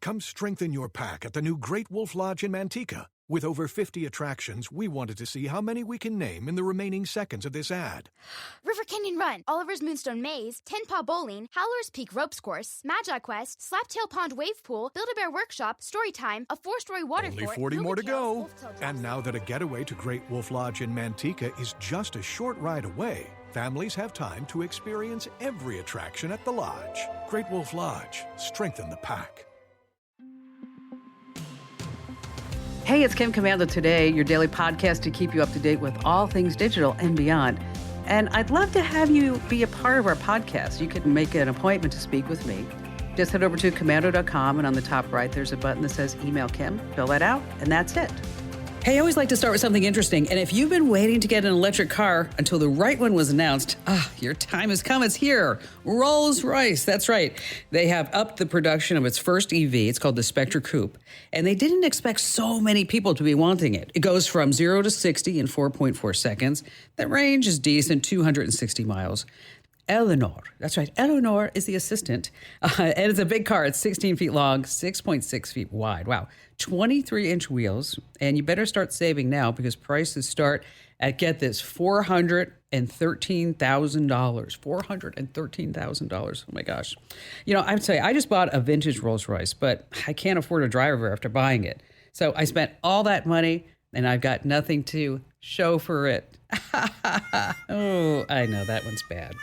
Come strengthen your pack at the new Great Wolf Lodge in Manteca. With over 50 attractions, we wanted to see how many we can name in the remaining seconds of this ad. River Canyon Run, Oliver's Moonstone Maze, Tin Paw Bowling, Howler's Peak Ropes Course, Magi Quest, Slaptail Pond Wave Pool, Build-A-Bear Workshop, Storytime, a 4-story water Only fort, 40 more to go. Wolftail And now that a getaway to Great Wolf Lodge in Manteca is just a short ride away, families have time to experience every attraction at the lodge. Great Wolf Lodge. Strengthen the pack. Hey, it's Kim Commando Today, your daily podcast to keep you up to date with all things digital and beyond. And I'd love to have you be a part of our podcast. You can make an appointment to speak with me. Just head over to commando.com, and on the top right, there's a button that says Email Kim. Fill that out, and that's it. Hey, I always like to start with something interesting. And if you've been waiting to get an electric car until the right one was announced, your time has come. It's here. Rolls-Royce. That's right. They have upped the production of its first EV. It's called the Spectre Coupe. And they didn't expect so many people to be wanting it. It goes from 0 to 60 in 4.4 seconds. The range is decent, 260 miles. Eleanor, that's right, Eleanor is the assistant. And it's a big car. It's 16 feet long, 6.6 feet wide. Wow. 23-inch wheels. And you better start saving now because prices start at, get this, $413,000. $413,000. Oh my gosh. You know, I would say I just bought a vintage Rolls Royce, but I can't afford a driver after buying it. So I spent all that money and I've got nothing to show for it. Oh, I know that one's bad.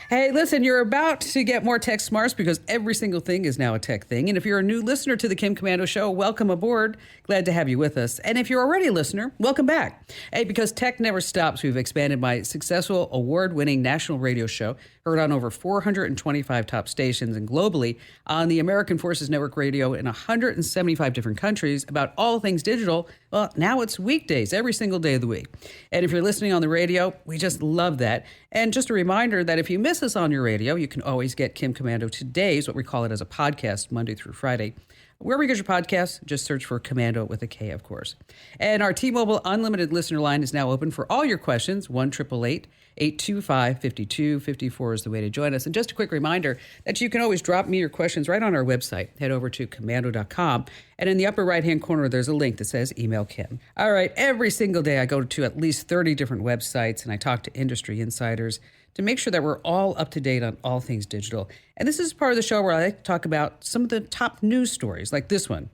Hey, listen, you're about to get more tech smarts because every single thing is now a tech thing. And if you're a new listener to the Kim Commando Show, welcome aboard. Glad to have you with us. And if you're already a listener, welcome back. Hey, because tech never stops, we've expanded my successful award-winning national radio show, heard on over 425 top stations and globally on the American Forces Network Radio in 175 different countries about all things digital. Well, now it's weekdays, every single day of the week. And if you're listening on the radio, we just love that. And just a reminder that if you miss us on your radio, you can always get Kim Commando Today's, what we call it as a podcast, Monday through Friday. Wherever you get your podcasts, just search for Commando with a K, of course. And our T-Mobile Unlimited listener line is now open for all your questions. 1-888-825-5254 is the way to join us. And just a quick reminder that you can always drop me your questions right on our website. Head over to commando.com. And in the upper right-hand corner, there's a link that says Email Kim. All right, every single day I go to at least 30 different websites and I talk to industry insiders to make sure that we're all up to date on all things digital. And this is part of the show where I like to talk about some of the top news stories, like this one.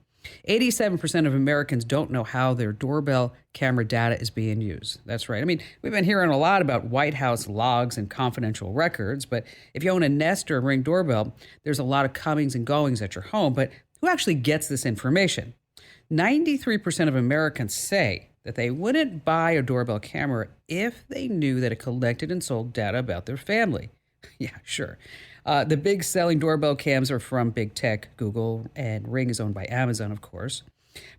87% of Americans don't know how their doorbell camera data is being used. That's right. I mean, we've been hearing a lot about White House logs and confidential records, but if you own a Nest or a Ring doorbell, there's a lot of comings and goings at your home, but who actually gets this information? 93% of Americans say that they wouldn't buy a doorbell camera if they knew that it collected and sold data about their family. Yeah, sure. The big selling doorbell cams are from big tech. Google, and Ring is owned by Amazon, of course.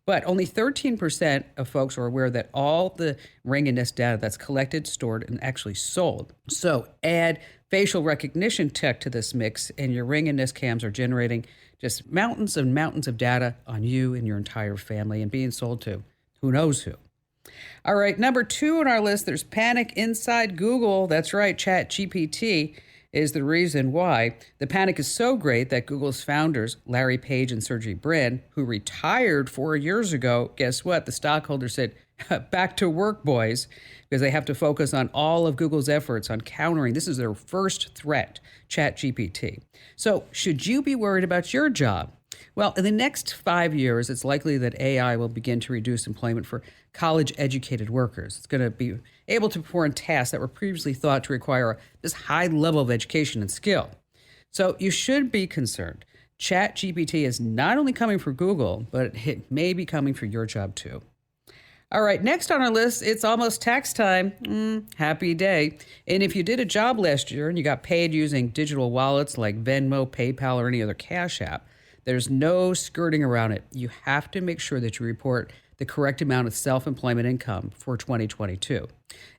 But only 13% of folks are aware that all the Ring and Nest data that's collected, stored, and actually sold. So add facial recognition tech to this mix, and your Ring and Nest cams are generating just mountains and mountains of data on you and your entire family and being sold to who knows who. All right, number 2 on our list, there's panic inside Google. That's right, ChatGPT is the reason why. The panic is so great that Google's founders, Larry Page and Sergey Brin, who retired 4 years ago, guess what? The stockholders said, back to work, boys, because they have to focus on all of Google's efforts on countering. This is their first threat, ChatGPT. So should you be worried about your job? Well, in the next 5 years, it's likely that AI will begin to reduce employment for college-educated workers. It's going to be able to perform tasks that were previously thought to require this high level of education and skill. So you should be concerned. ChatGPT is not only coming for Google, but it may be coming for your job too. All right, next on our list, it's almost tax time. Happy day. And if you did a job last year and you got paid using digital wallets like Venmo, PayPal, or any other cash app, there's no skirting around it. You have to make sure that you report the correct amount of self-employment income for 2022.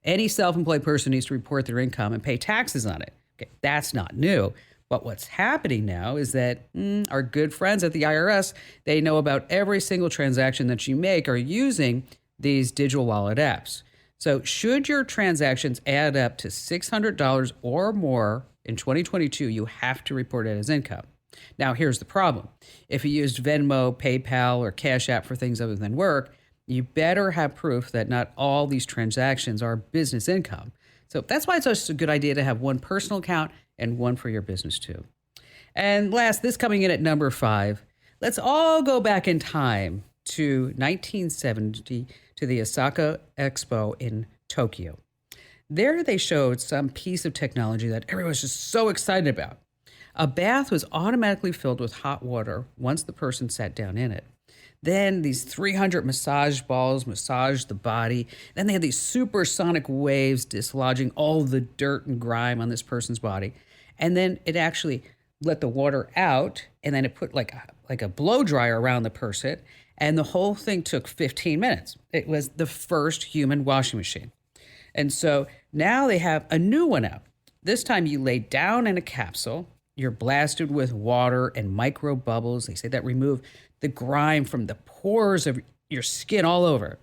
Any self-employed person needs to report their income and pay taxes on it. Okay, that's not new. But what's happening now is that our good friends at the IRS, they know about every single transaction that you make are using these digital wallet apps. So should your transactions add up to $600 or more in 2022, you have to report it as income. Now, here's the problem. If you used Venmo, PayPal, or Cash App for things other than work, you better have proof that not all these transactions are business income. So that's why it's such a good idea to have one personal account and one for your business too. And last, this coming in at number 5, let's all go back in time to 1970 to the Osaka Expo in Tokyo. There they showed some piece of technology that everyone was just so excited about. A bath was automatically filled with hot water once the person sat down in it. Then these 300 massage balls massaged the body. Then they had these supersonic waves dislodging all the dirt and grime on this person's body. And then it actually let the water out, and then it put like a blow dryer around the person, and the whole thing took 15 minutes. It was the first human washing machine. And so now they have a new one out. This time you lay down in a capsule. You're blasted with water and micro bubbles. They say that remove the grime from the pores of your skin all over.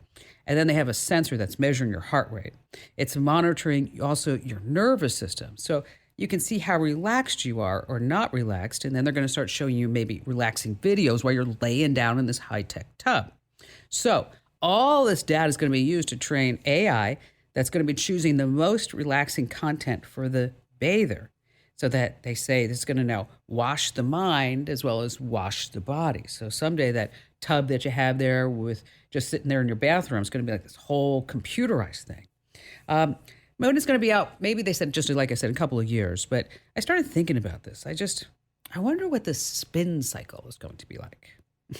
And then they have a sensor that's measuring your heart rate. It's monitoring also your nervous system. So you can see how relaxed you are or not relaxed. And then they're going to start showing you maybe relaxing videos while you're laying down in this high-tech tub. So all this data is going to be used to train AI that's going to be choosing the most relaxing content for the bather. So that they say this is going to now wash the mind as well as wash the body. So someday that tub that you have there with just sitting there in your bathroom is going to be like this whole computerized thing. When it's going to be out, maybe they said, just like I said, a couple of years. But I started thinking about this. I wonder what the spin cycle is going to be like.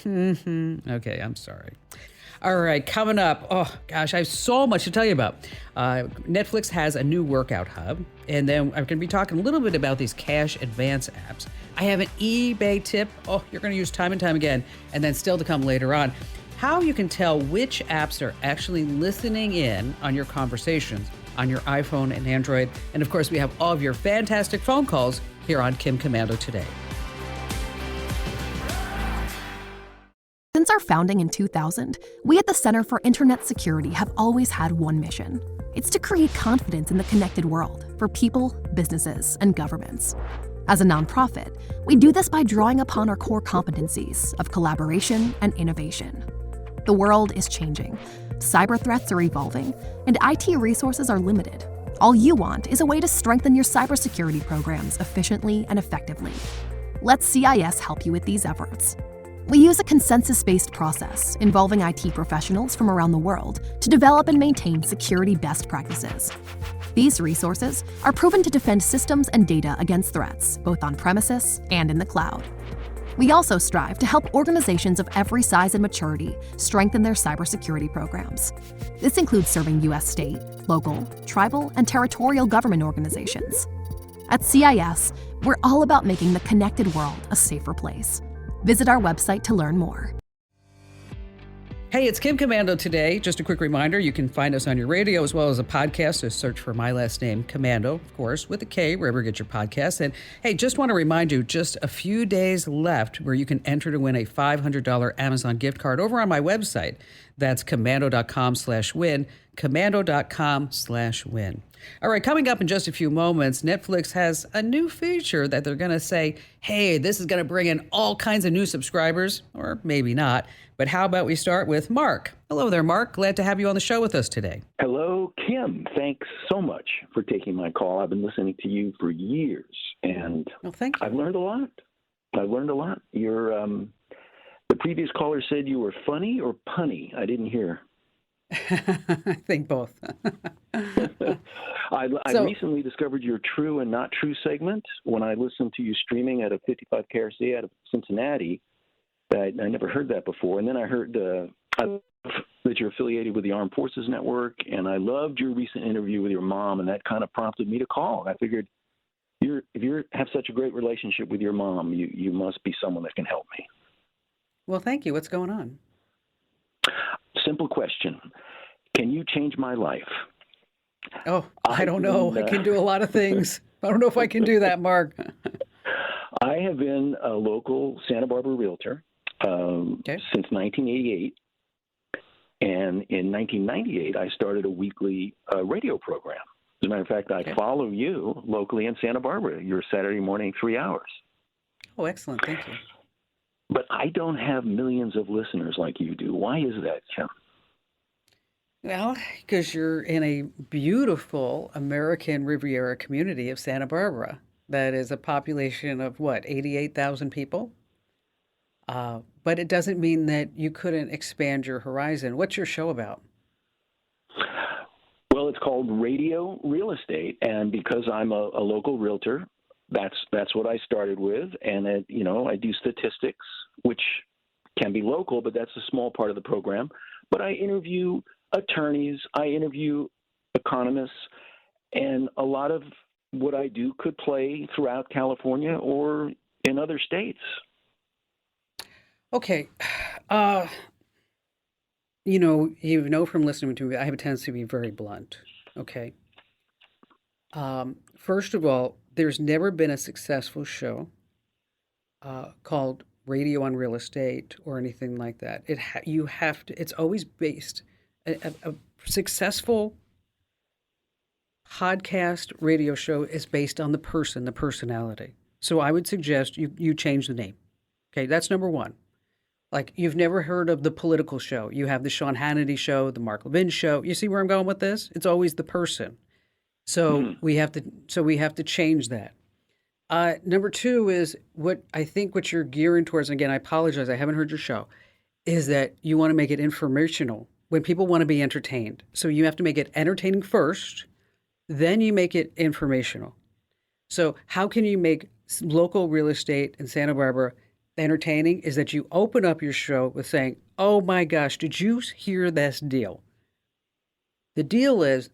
Okay, I'm sorry. All right, coming up. Oh, gosh, I have so much to tell you about. Netflix has a new workout hub, and then I'm going to be talking a little bit about these cash advance apps. I have an eBay tip. Oh, you're going to use time and time again, and then still to come later on, how you can tell which apps are actually listening in on your conversations on your iPhone and Android. And, of course, we have all of your fantastic phone calls here on Kim Komando Today. Since our founding in 2000, we at the Center for Internet Security have always had one mission. It's to create confidence in the connected world for people, businesses, and governments. As a nonprofit, we do this by drawing upon our core competencies of collaboration and innovation. The world is changing, cyber threats are evolving, and IT resources are limited. All you want is a way to strengthen your cybersecurity programs efficiently and effectively. Let CIS help you with these efforts. We use a consensus-based process involving IT professionals from around the world to develop and maintain security best practices. These resources are proven to defend systems and data against threats, both on premises and in the cloud. We also strive to help organizations of every size and maturity strengthen their cybersecurity programs. This includes serving U.S. state, local, tribal, and territorial government organizations. At CIS, we're all about making the connected world a safer place. Visit our website to learn more. Hey, it's Kim Komando Today. Just a quick reminder, you can find us on your radio as well as a podcast. So search for my last name, Komando, of course, with a K, wherever you get your podcasts. And hey, just want to remind you, just a few days left where you can enter to win a $500 Amazon gift card over on my website. That's komando.com/win, komando.com/win. All right, coming up in just a few moments, Netflix has a new feature that they're going to say, hey, this is going to bring in all kinds of new subscribers, or maybe not. But how about we start with Mark? Hello there, Mark. Glad to have you on the show with us today. Hello, Kim. Thanks so much for taking my call. I've been listening to you for years, and thank you. I've learned a lot. You're, the previous caller said you were funny or punny. I didn't hear. I think both. I recently discovered your True and Not True segment when I listened to you streaming at a 55 KRC out of Cincinnati. I never heard that before. And then I heard that you're affiliated with the Armed Forces Network, and I loved your recent interview with your mom, and that kind of prompted me to call. And I figured, if you have such a great relationship with your mom, you must be someone that can help me. Well, thank you. What's going on? Simple question. Can you change my life? Oh, I don't know. I can do a lot of things. I don't know if I can do that, Mark. I have been a local Santa Barbara realtor since 1988. And in 1998, I started a weekly radio program. As a matter of fact, I follow you locally in Santa Barbara, your Saturday morning 3 hours. Oh, excellent. Thank you. But I don't have millions of listeners like you do. Why is that, Kim? Well, because you're in a beautiful American Riviera community of Santa Barbara that is a population of what, 88,000 people? But it doesn't mean that you couldn't expand your horizon. What's your show about? Well, it's called Radio Real Estate, and because I'm a local realtor, that's what I started with. And I do statistics, which can be local, but that's a small part of the program. But I interview attorneys, I interview economists, and a lot of what I do could play throughout California or in other states. Okay. From listening to me, I have a tendency to be very blunt. Okay. First of all, there's never been a successful show called Radio on Real Estate or anything like that. You have to. It's always based. A successful podcast radio show is based on the person, the personality. So I would suggest you change the name. Okay, that's number one. Like, you've never heard of the political show. You have the Sean Hannity show, the Mark Levin show. You see where I'm going with this? It's always the person. So we have to change that. Number two is what you're gearing towards, and again, I apologize, I haven't heard your show, is that you want to make it informational when people want to be entertained. So you have to make it entertaining first, then you make it informational. So how can you make local real estate in Santa Barbara entertaining? Is that you open up your show with saying, oh my gosh, did you hear this deal? The deal is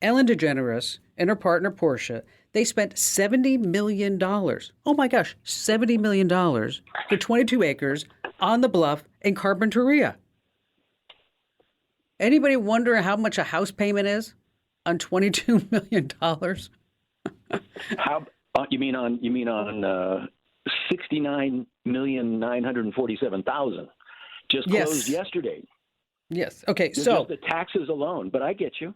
Ellen DeGeneres and her partner Portia, they spent $70 million. Oh my gosh, $70 million for 22 acres on the bluff in Carpinteria. Anybody wonder how much a house payment is on $22 million? How you mean on 69,947,000 just closed yesterday? Yes. Okay. Just the taxes alone, but I get you.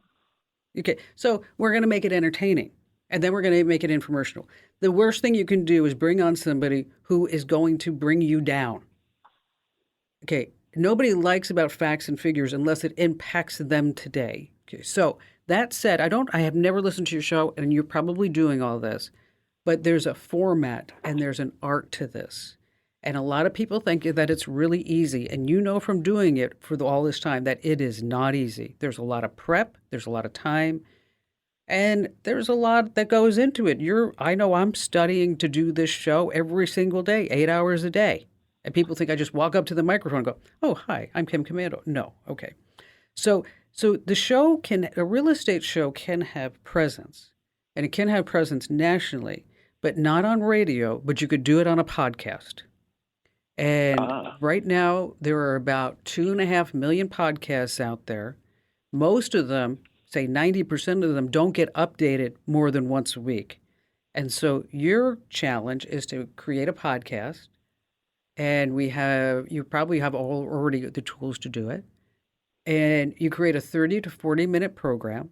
Okay. So we're going to make it entertaining, and then we're going to make it infomercial. The worst thing you can do is bring on somebody who is going to bring you down. Okay. Nobody likes about facts and figures unless it impacts them today. Okay. So that said, I have never listened to your show, and you're probably doing all this, but there's a format and there's an art to this. And a lot of people think that it's really easy. And you know from doing it for all this time that it is not easy. There's a lot of prep. There's a lot of time. And there's a lot that goes into it. I know I'm studying to do this show every single day, 8 hours a day. And people think I just walk up to the microphone and go, oh, hi, I'm Kim Commando. No. Okay. So a real estate show can have presence. And it can have presence nationally, but not on radio, but you could do it on a podcast. And right now, there are about 2.5 million podcasts out there. Most of them, say 90% of them, don't get updated more than once a week. And so your challenge is to create a podcast, and you probably have already the tools to do it. And you create a 30 to 40 minute program.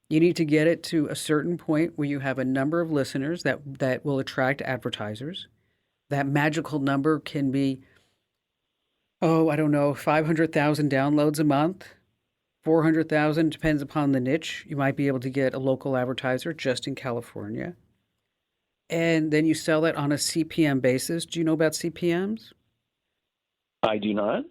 You need to get it to a certain point where you have a number of listeners that will attract advertisers. That magical number can be, 500,000 downloads a month, 400,000, depends upon the niche. You might be able to get a local advertiser just in California. And then you sell that on a CPM basis. Do you know about CPMs? I do not.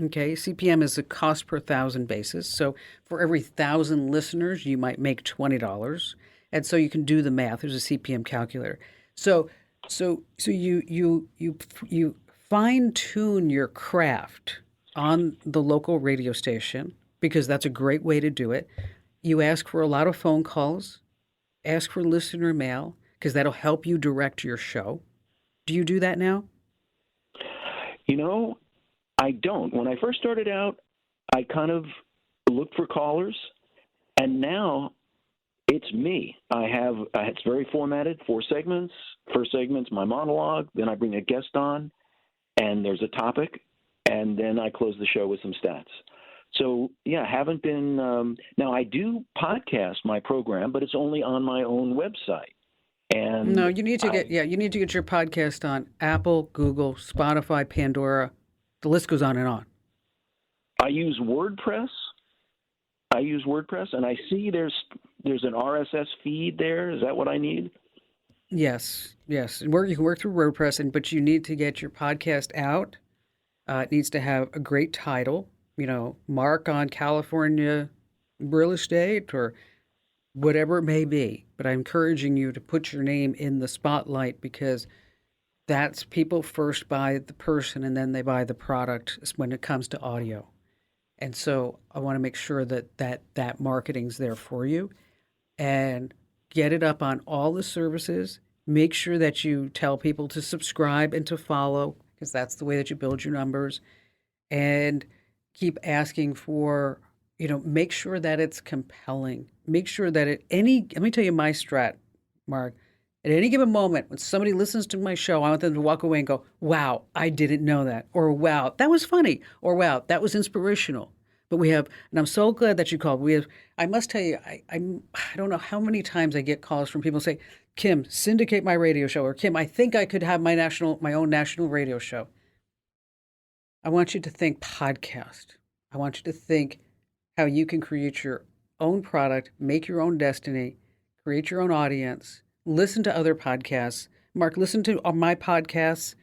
Okay, CPM is a cost per thousand basis. So for every 1,000 listeners, you might make $20. And so you can do the math. There's a CPM calculator. So you fine tune your craft on the local radio station, because that's a great way to do it. You ask for a lot of phone calls, ask for listener mail, because that'll help you direct your show. Do you do that now? I don't. When I first started out, I kind of looked for callers, and now it's me. It's very formatted, 4 segments. First segment's my monologue, then I bring a guest on, and there's a topic, and then I close the show with some stats. So, haven't been now I do podcast my program, but it's only on my own website. And No, you need to get your podcast on Apple, Google, Spotify, Pandora. The list goes on and on. I use WordPress. And I see there's an RSS feed there. Is that what I need? Yes. And you can work through WordPress, but you need to get your podcast out. It needs to have a great title, Mark on California real estate or whatever it may be. But I'm encouraging you to put your name in the spotlight because that's people first buy the person and then they buy the product when it comes to audio. And so I want to make sure that marketing's there for you and get it up on all the services. Make sure that you tell people to subscribe and to follow because that's the way that you build your numbers. And keep asking for, make sure that it's compelling. Make sure that let me tell you my strat, Mark. At any given moment, when somebody listens to my show, I want them to walk away and go, wow, I didn't know that. Or wow, that was funny. Or wow, that was inspirational. But and I'm so glad that you called. I must tell you, I don't know how many times I get calls from people say, Kim, syndicate my radio show. Or Kim, I think I could have my own national radio show. I want you to think podcast. I want you to think how you can create your own product, make your own destiny, create your own audience. Listen to other podcasts. Mark, listen to my podcasts.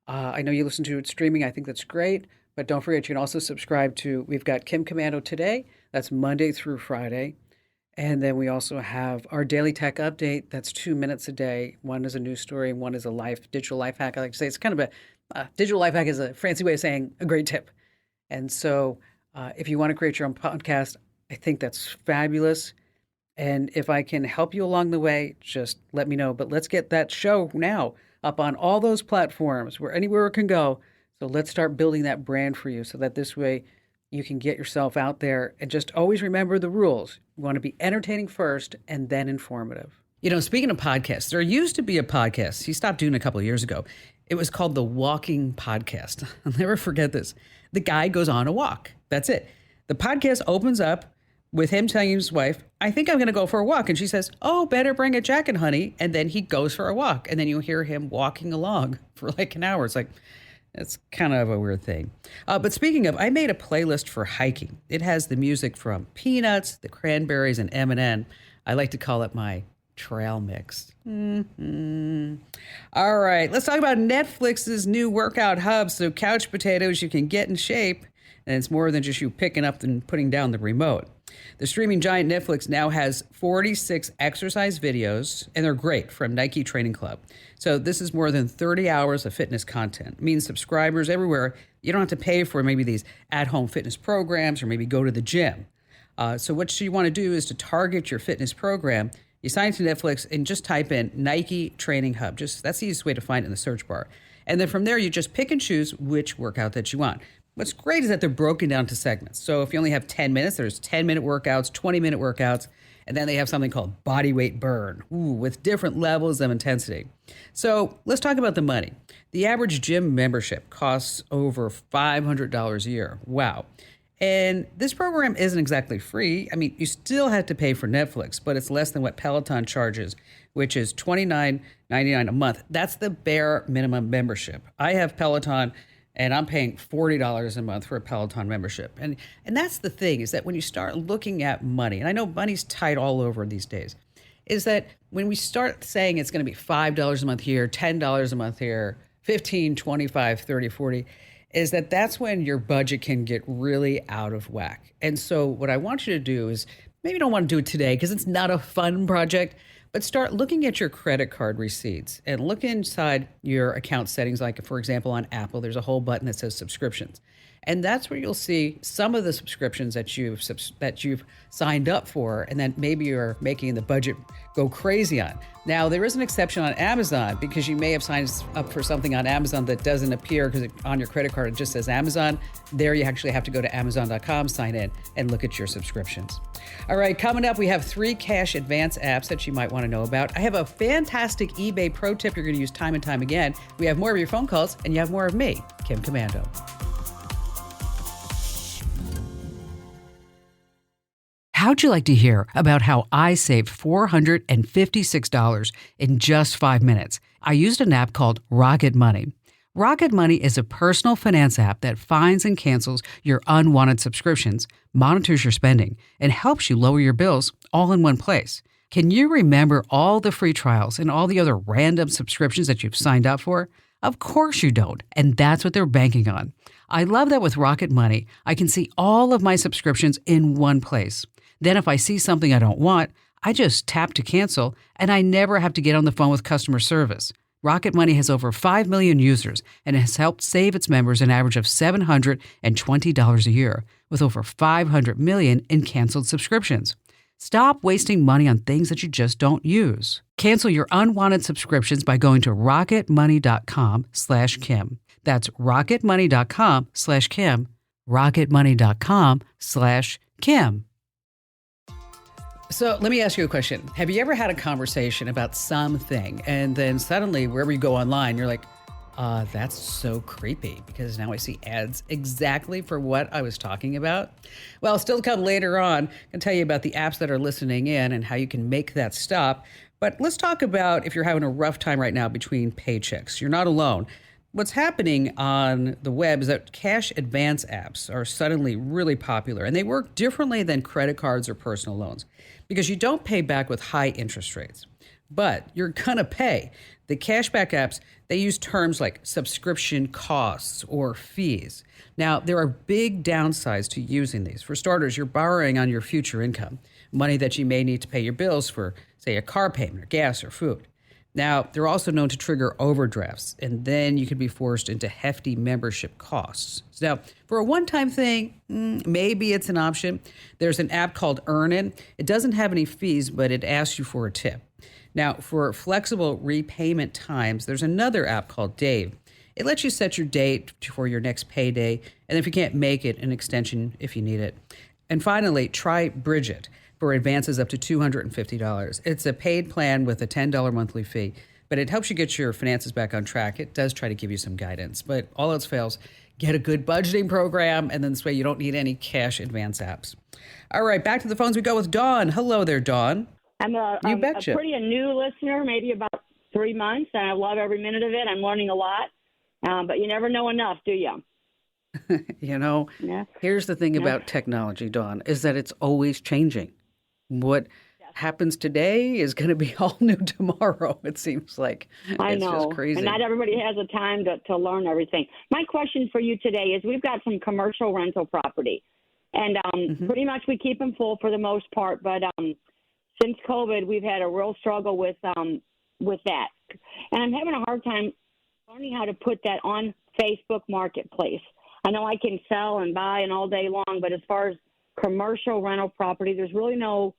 I know you listen to it streaming. I think that's great. But don't forget, you can also subscribe to, we've got Kim Komando Today. That's Monday through Friday. And then we also have our Daily Tech Update. That's 2 minutes a day. One is a news story and one is a digital life hack. I like to say it's kind of a digital life hack is a fancy way of saying a great tip. And so if you want to create your own podcast, I think that's fabulous. And if I can help you along the way, just let me know. But let's get that show now up on all those platforms, anywhere it can go. So let's start building that brand for you so that this way you can get yourself out there. And just always remember the rules. You want to be entertaining first and then informative. Speaking of podcasts, there used to be a podcast. He stopped doing it a couple of years ago. It was called The Walking Podcast. I'll never forget this. The guy goes on a walk. That's it. The podcast opens up with him telling his wife, I think I'm going to go for a walk. And she says, oh, better bring a jacket, honey. And then he goes for a walk. And then you hear him walking along for like an hour. It's like, it's kind of a weird thing. But speaking of, I made a playlist for hiking. It has the music from Peanuts, the Cranberries, and Eminem. I like to call it my trail mix. Mm-hmm. All right, let's talk about Netflix's new workout hub. So couch potatoes, you can get in shape. And it's more than just you picking up and putting down the remote. The streaming giant Netflix now has 46 exercise videos, and they're great, from Nike Training Club. So this is more than 30 hours of fitness content. It means subscribers everywhere. You don't have to pay for maybe these at-home fitness programs or maybe go to the gym. So what you want to do is to target your fitness program. You sign to Netflix and just type in Nike Training Hub. That's the easiest way to find it in the search bar. And then from there, you just pick and choose which workout that you want. What's great is that they're broken down to segments. So if you only have 10 minutes, there's 10-minute workouts, 20-minute workouts, and then they have something called body weight burn, with different levels of intensity. So let's talk about the money. The average gym membership costs over $500 a year. Wow. And this program isn't exactly free. I mean, you still have to pay for Netflix, but it's less than what Peloton charges, which is $29.99 a month. That's the bare minimum membership. I have Peloton, and I'm paying $40 a month for a Peloton membership. And that's the thing, is that when you start looking at money, and I know money's tight all over these days, is that when we start saying it's going to be $5 a month here, $10 a month here, 15, 25, 30, 40, is that's when your budget can get really out of whack. And so what I want you to do is, maybe you don't want to do it today because it's not a fun project, but start looking at your credit card receipts and look inside your account settings. Like, for example, on Apple, there's a whole button that says subscriptions. And that's where you'll see some of the subscriptions that you've signed up for and that maybe you're making the budget go crazy on. Now, there is an exception on Amazon because you may have signed up for something on Amazon that doesn't appear because on your credit card it just says Amazon. There you actually have to go to Amazon.com, sign in, and look at your subscriptions. All right, coming up, we have 3 cash advance apps that you might want to know about. I have a fantastic eBay pro tip you're going to use time and time again. We have more of your phone calls, and you have more of me, Kim Komando. How'd you like to hear about how I saved $456 in just 5 minutes? I used an app called Rocket Money. Rocket Money is a personal finance app that finds and cancels your unwanted subscriptions, monitors your spending, and helps you lower your bills all in one place. Can you remember all the free trials and all the other random subscriptions that you've signed up for? Of course you don't, and that's what they're banking on. I love that with Rocket Money, I can see all of my subscriptions in one place. Then if I see something I don't want, I just tap to cancel, and I never have to get on the phone with customer service. Rocket Money has over 5 million users and has helped save its members an average of $720 a year, with over 500 million in canceled subscriptions. Stop wasting money on things that you just don't use. Cancel your unwanted subscriptions by going to rocketmoney.com/Kim. That's rocketmoney.com/Kim. rocketmoney.com/Kim. So let me ask you a question. Have you ever had a conversation about something and then suddenly wherever you go online, you're like, that's so creepy because now I see ads exactly for what I was talking about? Well, still to come later on, I can tell you about the apps that are listening in and how you can make that stop. But let's talk about if you're having a rough time right now between paychecks. You're not alone. What's happening on the web is that cash advance apps are suddenly really popular, and they work differently than credit cards or personal loans because you don't pay back with high interest rates, but you're going to pay. The cashback apps, they use terms like subscription costs or fees. Now, there are big downsides to using these. For starters, you're borrowing on your future income, money that you may need to pay your bills for, say, a car payment or gas or food. Now, they're also known to trigger overdrafts, and then you could be forced into hefty membership costs. Now, for a one-time thing, maybe it's an option. There's an app called Earnin. It doesn't have any fees, but it asks you for a tip. Now, for flexible repayment times, there's another app called Dave. It lets you set your date for your next payday, and if you can't make it, an extension if you need it. And finally, try Bridget for advances up to $250. It's a paid plan with a $10 monthly fee, but it helps you get your finances back on track. It does try to give you some guidance, but all else fails, get a good budgeting program, and then this way you don't need any cash advance apps. All right, back to the phones we go with Dawn. Hello there, Dawn. I'm a pretty new listener, maybe about 3 months, and I love every minute of it. I'm learning a lot, but you never know enough, do you? Here's the thing about technology, Dawn, is that it's always changing. What happens today is going to be all new tomorrow, it seems like. I know. It's just crazy. And not everybody has the time to learn everything. My question for you today is we've got some commercial rental property, and pretty much we keep them full for the most part, but since COVID, we've had a real struggle with that. And I'm having a hard time learning how to put that on Facebook Marketplace. I know I can sell and buy and all day long, but as far as commercial rental property, there's really no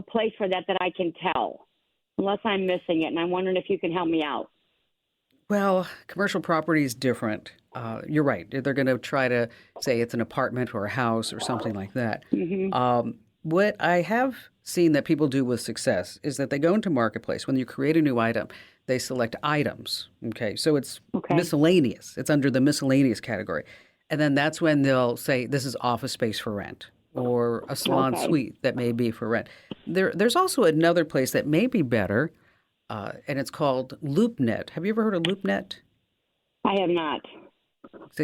place for that I can tell, unless I'm missing it. And I'm wondering if you can help me out. Well, commercial property is different. You're right. They're going to try to say it's an apartment or a house or something like that. Mm-hmm. What I have seen that people do with success is that they go into Marketplace. When you create a new item, they select items. Okay, so it's miscellaneous. It's under the miscellaneous category. And then that's when they'll say this is office space for rent, or a salon suite that may be for rent. There's also another place that may be better, and it's called LoopNet. Have you ever heard of LoopNet? I have not.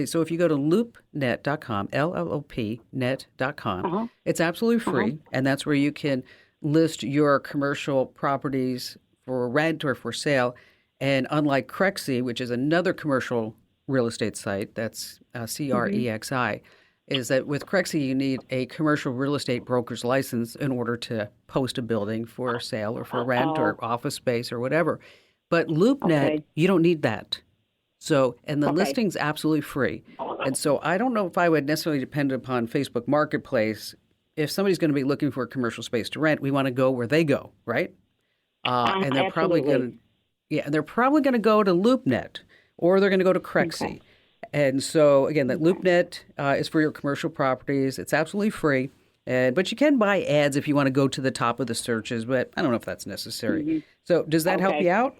So if you go to loopnet.com, LLOPnet.com, it's absolutely free, and that's where you can list your commercial properties for rent or for sale. And unlike Crexi, which is another commercial real estate site, that's CREXI, is that with Crexi, you need a commercial real estate broker's license in order to post a building for sale or for rent or office space or whatever. But LoopNet, you don't need that. So, and the listing's absolutely free. And so I don't know if I would necessarily depend upon Facebook Marketplace. If somebody's going to be looking for a commercial space to rent, we want to go where they go, right? And they're probably going to, they're probably going to go to LoopNet, or they're going to go to Crexi. And so, again, that LoopNet is for your commercial properties. It's absolutely free. But you can buy ads if you want to go to the top of the searches, but I don't know if that's necessary. So does that help you out?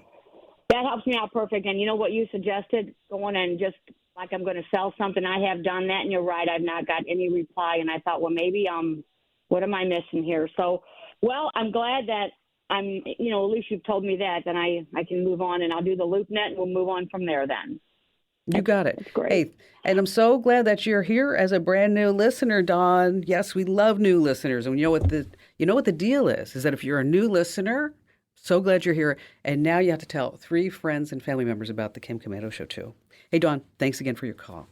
That helps me out perfect. And you know what you suggested? Going and just like I'm going to sell something. I have done that, and you're right. I've not got any reply. And I thought, well, maybe what am I missing here? So, well, I'm glad that at least you've told me that, then I can move on, and I'll do the LoopNet, and we'll move on from there then. You got it. That's great. Hey, and I'm so glad that you're here as a brand new listener, Dawn. Yes, we love new listeners. And you know what the deal is that if you're a new listener, so glad you're here. And now you have to tell 3 friends and family members about the Kim Komando Show too. Hey, Dawn, thanks again for your call.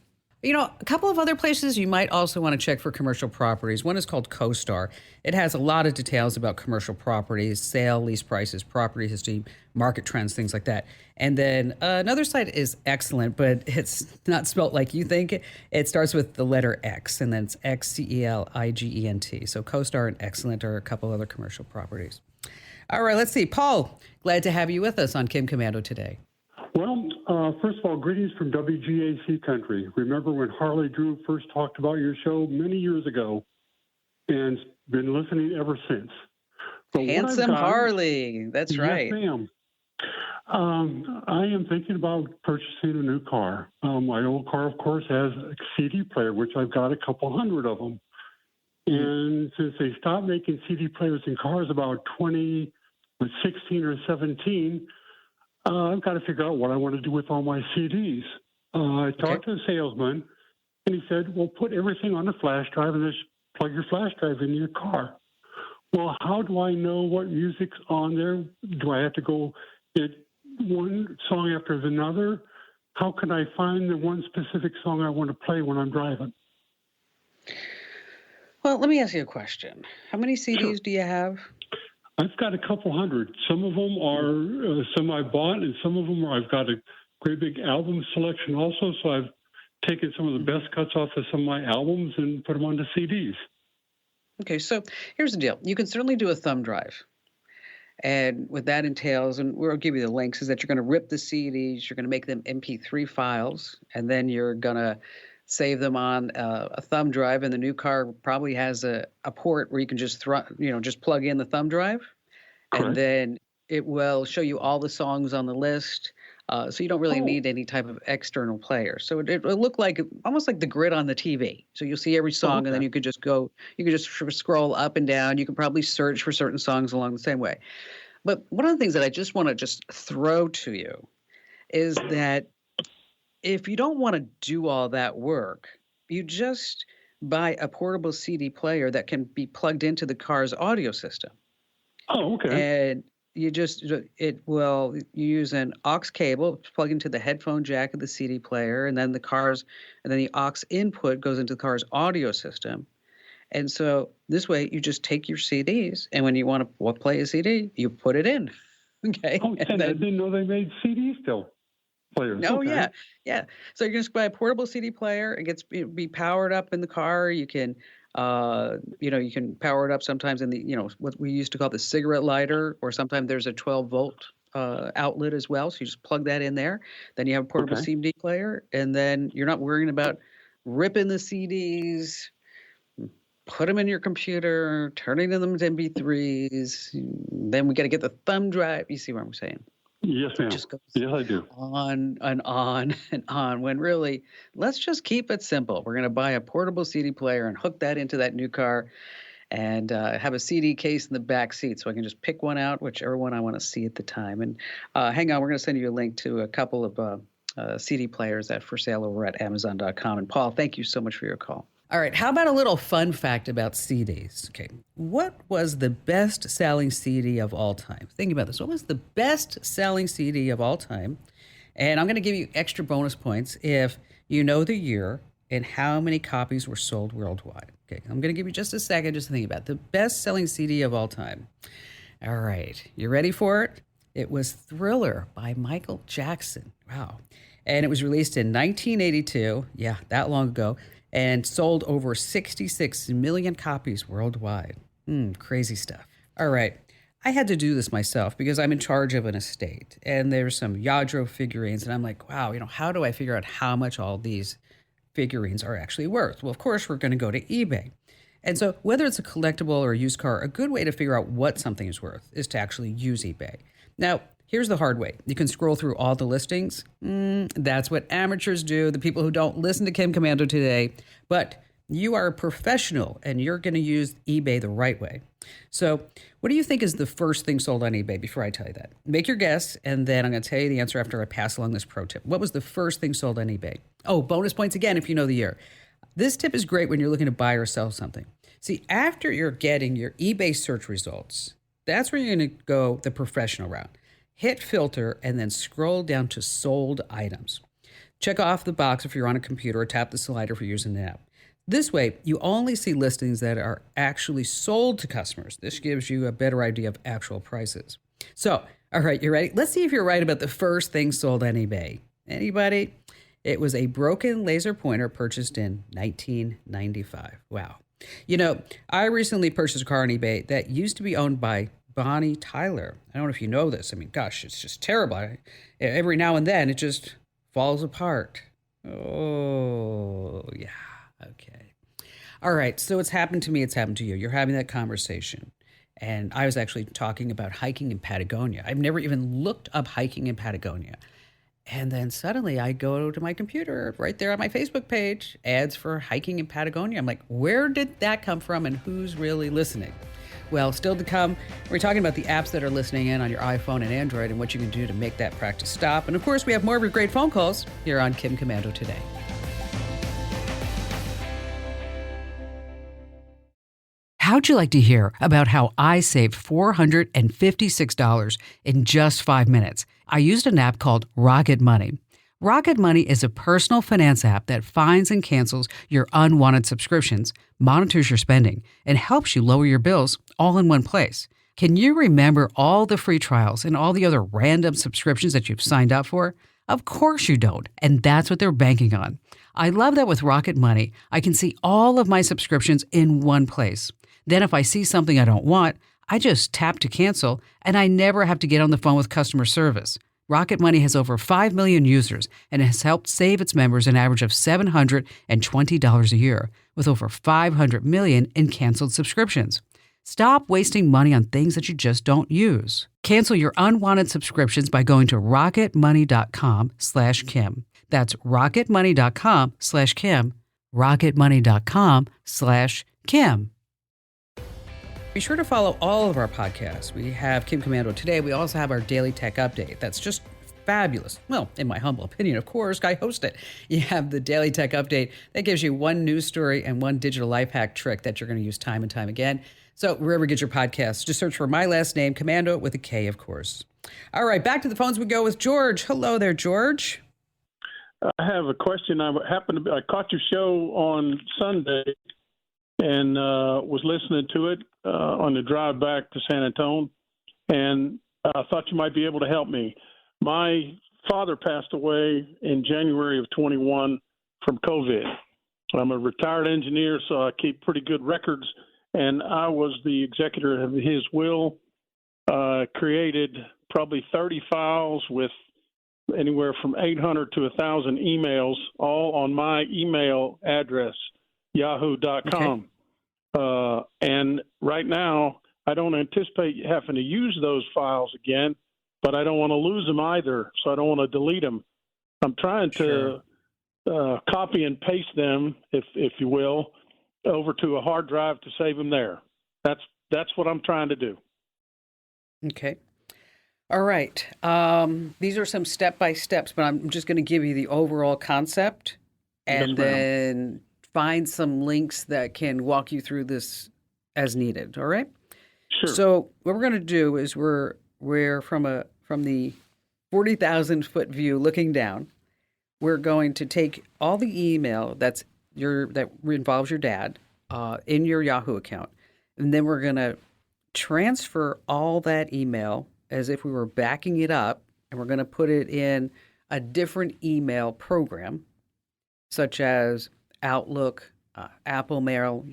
A couple of other places you might also want to check for commercial properties. One is called CoStar. It has a lot of details about commercial properties, sale, lease prices, property history, market trends, things like that. And then another site is Excellent, but it's not spelt like you think. It starts with the letter X, and then it's XCELIGENT. So CoStar and Excellent are a couple other commercial properties. All right, let's see. Paul, glad to have you with us on Kim Komando today. Well, first of all, greetings from WGAC country. Remember when Harley Drew first talked about your show many years ago, and been listening ever since. But Handsome Harley, that's right. Yes, ma'am. I am thinking about purchasing a new car. My old car, of course, has a CD player, which I've got a couple hundred of them. And since they stopped making CD players in cars about 2016 or 17, I've got to figure out what I want to do with all my CDs. I talked to the salesman, and he said, well, put everything on a flash drive and just plug your flash drive into your car. Well, how do I know what music's on there? Do I have to go get one song after another? How can I find the one specific song I want to play when I'm driving? Well, let me ask you a question. How many CDs do you have? I've got a couple hundred. Some of them are some I bought, and some of them I've got a great big album selection also. So I've taken some of the best cuts off of some of my albums and put them onto CDs. Okay, so here's the deal. You can certainly do a thumb drive. And what that entails, and we'll give you the links, is that you're going to rip the CDs, you're going to make them MP3 files, and then you're going to save them on a thumb drive, and the new car probably has a port where you can just just plug in the thumb drive, and then it will show you all the songs on the list. So you don't really need any type of external player. So it will look like almost like the grid on the TV. So you'll see every song, and then you could just scroll up and down. You can probably search for certain songs along the same way. But one of the things that I just want to just throw to you is that if you don't want to do all that work, you just buy a portable CD player that can be plugged into the car's audio system. Oh, okay. And you use an aux cable, plug into the headphone jack of the CD player, and then the aux input goes into the car's audio system. And so this way you just take your CDs, and when you want to play a CD, you put it in. Okay. Oh, and I didn't know they made CDs still. Players. Oh, okay. Yeah. So you can just buy a portable CD player. It be powered up in the car. You can, you can power it up sometimes in the, what we used to call the cigarette lighter, or sometimes there's a 12-volt outlet as well. So you just plug that in there. Then you have a portable CD player, and then you're not worrying about ripping the CDs, put them in your computer, turning them into MP3s. Then we got to get the thumb drive. You see what I'm saying? Yes, ma'am. Yes, I do. On and on and on, when really, let's just keep it simple. We're going to buy a portable CD player and hook that into that new car, and have a CD case in the back seat so I can just pick one out, whichever one I want to see at the time. And hang on, we're going to send you a link to a couple of CD players that for sale over at Amazon.com. And Paul, thank you so much for your call. All right, how about a little fun fact about CDs? Okay, what was the best-selling CD of all time? Think about this. What was the best-selling CD of all time? And I'm going to give you extra bonus points if you know the year and how many copies were sold worldwide. Okay, I'm going to give you just a second just to think about it. The best-selling CD of all time. All right, you ready for it? It was Thriller by Michael Jackson. Wow. And it was released in 1982. Yeah, that long ago. And sold over 66 million copies worldwide. Crazy stuff. All right. I had to do this myself because I'm in charge of an estate. And there's some Yadro figurines. And I'm like, wow, how do I figure out how much all these figurines are actually worth? Well, of course, we're going to go to eBay. And so whether it's a collectible or a used car, a good way to figure out what something is worth is to actually use eBay. Now, here's the hard way. You can scroll through all the listings. That's what amateurs do, the people who don't listen to Kim Komando today. But You are a professional and you're going to use eBay the right way. So, what do you think is the first thing sold on eBay before I tell you that? Make your guess, and then I'm going to tell you the answer after I pass along this pro tip. What was the first thing sold on eBay? Oh, bonus points again if you know the year. This tip is great when you're looking to buy or sell something. See, after you're getting your eBay search results, that's where you're going to go the professional route. Hit filter and then scroll down to sold items. Check off the box if you're on a computer or tap the slider if you're using an app. This way, you only see listings that are actually sold to customers. This gives you a better idea of actual prices. So, all right, you ready? Let's see if you're right about the first thing sold on eBay. Anybody? It was a broken laser pointer purchased in 1995. Wow. You know, I recently purchased a car on eBay that used to be owned by Bonnie Tyler. I don't know if you know this. I mean, gosh, it's just terrible. Every now and then, it just falls apart. Oh, yeah. Okay. All right. So it's happened to me. It's happened to you. You're having that conversation. And I was actually talking about hiking in Patagonia. I've never even looked up hiking in Patagonia. And then suddenly I go to my computer right there on my Facebook page, ads for hiking in Patagonia. I'm like, where did that come from and who's really listening? Well, still to come, we're talking about the apps that are listening in on your iPhone and Android and what you can do to make that practice stop. And of course, we have more of your great phone calls here on Kim Komando Today. How'd you like to hear about how I saved $456 in just 5 minutes? I used an app called Rocket Money. Rocket Money is a personal finance app that finds and cancels your unwanted subscriptions, monitors your spending, and helps you lower your bills all in one place. Can you remember all the free trials and all the other random subscriptions that you've signed up for? Of course you don't, and that's what they're banking on. I love that with Rocket Money, I can see all of my subscriptions in one place. Then if I see something I don't want, I just tap to cancel, and I never have to get on the phone with customer service. Rocket Money has over 5 million users and has helped save its members an average of $720 a year, with over 500 million in canceled subscriptions. Stop wasting money on things that you just don't use. Cancel your unwanted subscriptions by going to rocketmoney.com/Kim. That's rocketmoney.com/Kim. rocketmoney.com/Kim. Be sure to follow all of our podcasts. We have Kim Komando Today. We also have our Daily Tech Update. That's just fabulous. Well, in my humble opinion, of course, I host it. You have the Daily Tech Update. That gives you one news story and one digital life hack trick that you're going to use time and time again. So wherever you get your podcasts, just search for my last name, Komando, with a K, of course. All right, back to the phones we go with George. Hello there, George. I have a question. I caught your show on Sunday and was listening to it on the drive back to San Antonio, and I thought you might be able to help me. My father passed away in January of 21 from COVID. I'm a retired engineer, so I keep pretty good records, and I was the executor of his will, created probably 30 files with anywhere from 800 to 1,000 emails, all on my email address, yahoo.com. Okay. And right now, I don't anticipate having to use those files again, but I don't want to lose them either, so I don't want to delete them. I'm trying to copy and paste them, if you will, over to a hard drive to save them there. That's what I'm trying to do. Okay. All right. These are some step-by-steps, but I'm just going to give you the overall concept and then find some links that can walk you through this as needed. All right? Sure. So what we're going to do is we're from the 40,000-foot view looking down, we're going to take all the email that involves your dad in your Yahoo account, and then we're going to transfer all that email as if we were backing it up, and we're going to put it in a different email program, such as Outlook, Apple Mail.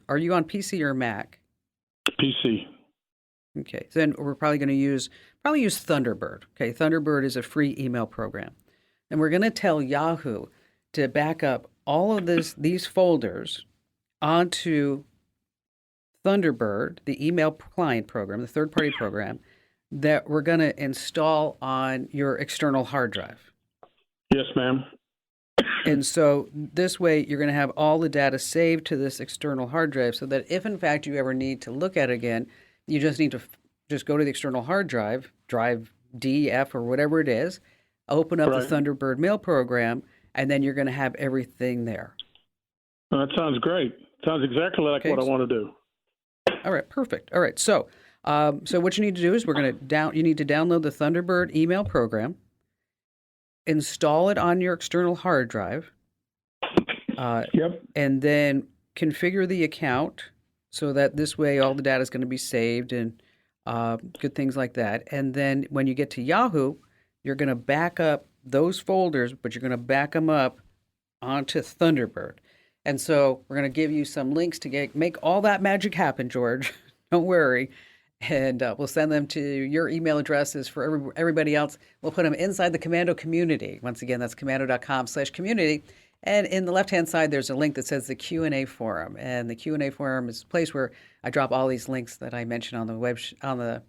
Are you on PC or Mac? PC. Okay, so then we're probably going to use Thunderbird. Okay, Thunderbird is a free email program, and we're going to tell Yahoo to back up all of these folders onto Thunderbird, the email client program, the third-party program that we're going to install on your external hard drive. Yes, ma'am. And so this way, you're going to have all the data saved to this external hard drive so that if, in fact, you ever need to look at it again, you just need to just go to the external hard drive, drive D, F, or whatever it is, open up the Thunderbird mail program, and then you're going to have everything there. Well, that sounds great. Sounds exactly like what I want to do. All right, perfect. All right, so what you need to do is you need to download the Thunderbird email program, install it on your external hard drive, and then configure the account so that this way all the data is going to be saved and good things like that. And then when you get to Yahoo, you're going to back up those folders, but you're going to back them up onto Thunderbird. And so we're going to give you some links to make all that magic happen, George. Don't worry. And we'll send them to your email addresses for everybody else. We'll put them inside the Commando community. Once again, that's commando.com/community. And in the left-hand side, there's a link that says the Q&A forum. And the Q&A forum is a place where I drop all these links that I mentioned on the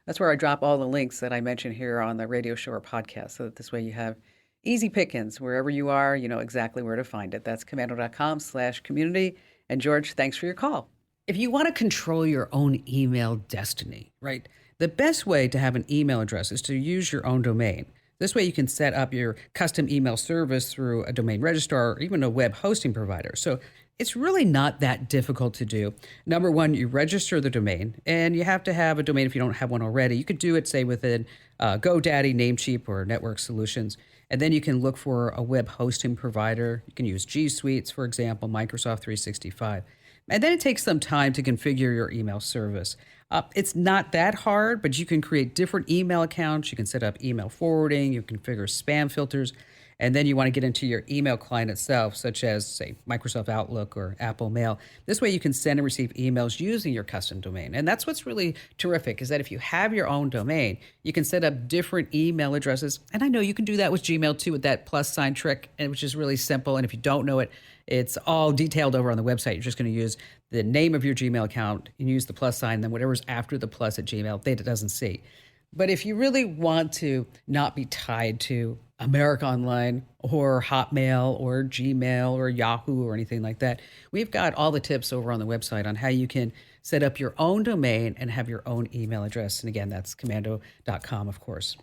that's where I drop all the links that I mentioned here on the radio show or podcast. So that this way you have easy pickings. Wherever you are, you know exactly where to find it. That's commando.com/community. And George, thanks for your call. If you want to control your own email destiny, right, the best way to have an email address is to use your own domain. This way you can set up your custom email service through a domain registrar or even a web hosting provider. So it's really not that difficult to do. Number one, you register the domain, and you have to have a domain if you don't have one already. You could do it, say, within GoDaddy, Namecheap, or Network Solutions. And then you can look for a web hosting provider. You can use G Suite, for example, Microsoft 365. And then it takes some time to configure your email service. It's not that hard, but you can create different email accounts. You can set up email forwarding. You can configure spam filters. And then you want to get into your email client itself, such as, say, Microsoft Outlook or Apple Mail. This way you can send and receive emails using your custom domain. And that's what's really terrific, is that if you have your own domain, you can set up different email addresses. And I know you can do that with Gmail too, with that plus sign trick, which is really simple. And if you don't know it, it's all detailed over on the website. You're just going to use the name of your Gmail account and use the plus sign, then whatever's after the plus at Gmail, Theta doesn't see. But if you really want to not be tied to America Online or Hotmail or Gmail or Yahoo or anything like that, we've got all the tips over on the website on how you can set up your own domain and have your own email address. And again, that's commando.com, of course.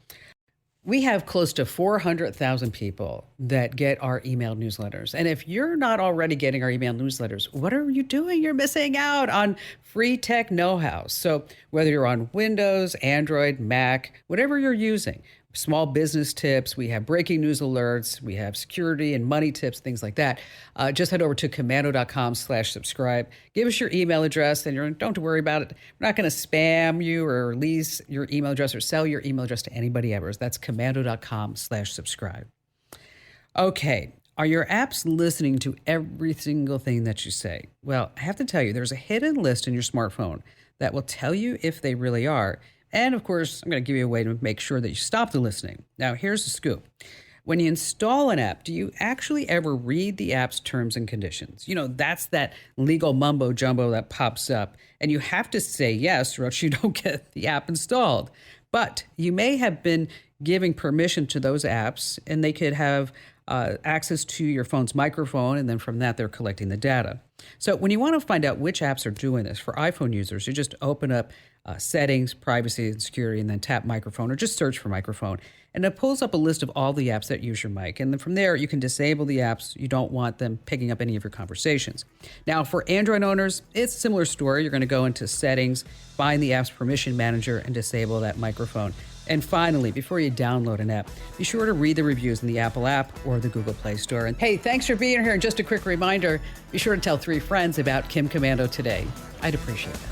We have close to 400,000 people that get our email newsletters. And if you're not already getting our email newsletters, what are you doing? You're missing out on free tech know-how. So whether you're on Windows, Android, Mac, whatever you're using, small business tips, we have breaking news alerts, we have security and money tips, things like that. Just head over to commando.com/subscribe. Give us your email address, and don't worry about it. We're not going to spam you or release your email address or sell your email address to anybody ever. That's commando.com/subscribe. Okay. Are your apps listening to every single thing that you say? Well, I have to tell you, there's a hidden list in your smartphone that will tell you if they really are. And of course, I'm going to give you a way to make sure that you stop the listening. Now, here's the scoop. When you install an app, do you actually ever read the app's terms and conditions? You know, that's that legal mumbo jumbo that pops up. And you have to say yes, or else you don't get the app installed. But you may have been giving permission to those apps, and they could have access to your phone's microphone, and then from that, they're collecting the data. So when you want to find out which apps are doing this, for iPhone users, you just open up settings, privacy, and security, and then tap microphone, or just search for microphone. And it pulls up a list of all the apps that use your mic. And then from there, you can disable the apps. You don't want them picking up any of your conversations. Now, for Android owners, it's a similar story. You're going to go into settings, find the app's permission manager, and disable that microphone. And finally, before you download an app, be sure to read the reviews in the Apple app or the Google Play Store. And hey, thanks for being here. And just a quick reminder, be sure to tell 3 friends about Kim Commando today. I'd appreciate that.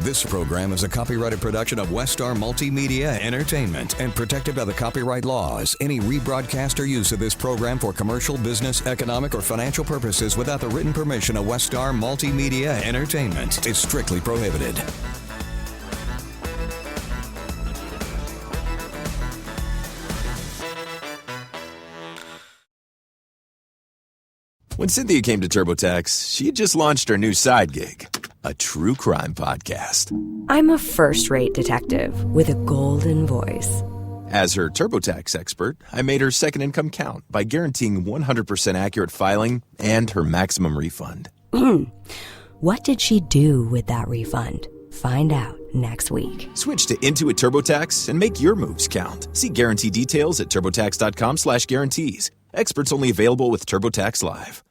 This program is a copyrighted production of Westar Multimedia Entertainment and protected by the copyright laws. Any rebroadcast or use of this program for commercial, business, economic, or financial purposes without the written permission of Westar Multimedia Entertainment is strictly prohibited. When Cynthia came to TurboTax, she had just launched her new side gig, a true crime podcast. I'm a first-rate detective with a golden voice. As her TurboTax expert, I made her second income count by guaranteeing 100% accurate filing and her maximum refund. What did she do with that refund? Find out next week. Switch to Intuit TurboTax and make your moves count. See guarantee details at turbotax.com/guarantees. Experts only available with TurboTax Live.